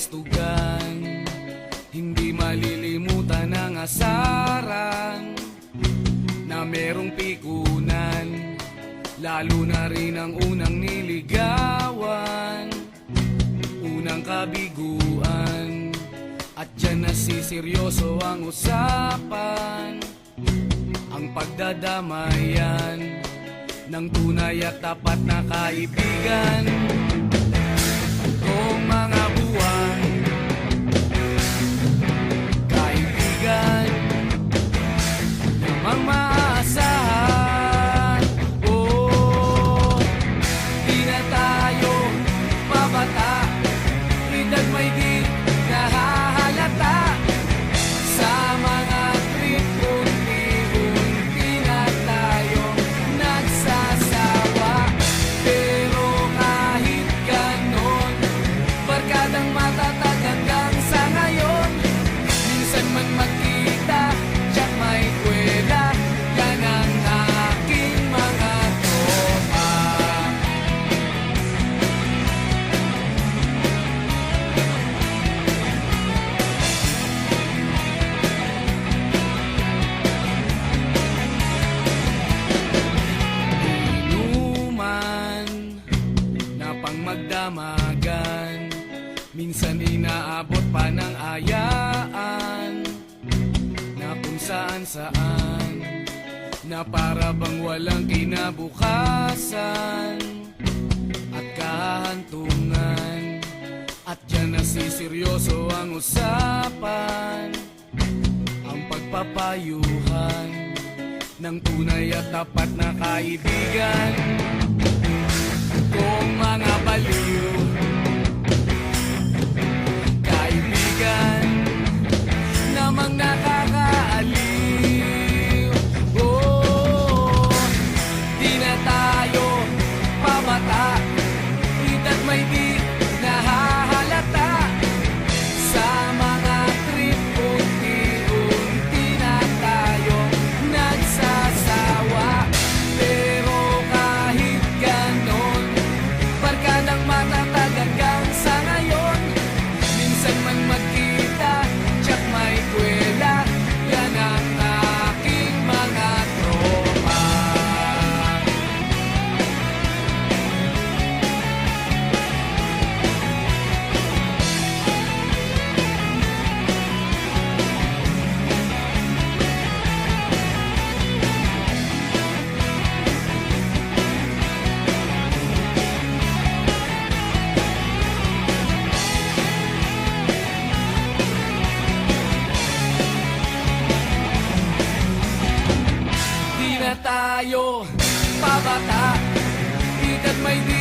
kastugan. Hindi malilimutan ang asaran na merong pikunan, lalo na rin ang unang niligawan, unang kabiguan. At dyan nasiseryoso ang usapan, ang pagdadamayan ng tunay at tapat na kaibigan. Kung mga buwan, kaibigan, namang maaasahan. Oh, di na tayo pabata, edad may di nahahalata. Sa mga trip, unti-unti na tayong nagsasawa. Pero kahit ganon, barkadang matatag hanggang sa ngayon. Minsan man magkita, tiyak may kwela, yan ang aking mga tropa. Inuman na pang magdamagan, minsan inaabot pa ng ayaan, na kung saan-saan, na para bang walang kinabukasan at kahantungan. At dyan nasiseryoso ang usapan, ang pagpapayuhan ng tunay at tapat na kaibigan. Kung mga baliw, kaibigan, namang nakakaaliw. Oh, di na tayo pabata, edad may di nahahalata. Sa mga trip, unti-unti na tayo nagsasawa. Pero kahit ganon, barkadang matatag hanggang sa ngayon. Minsan man magkita, tiyak may kwela, yan ang aking mga tropa. Di na tayo pabata, edad may di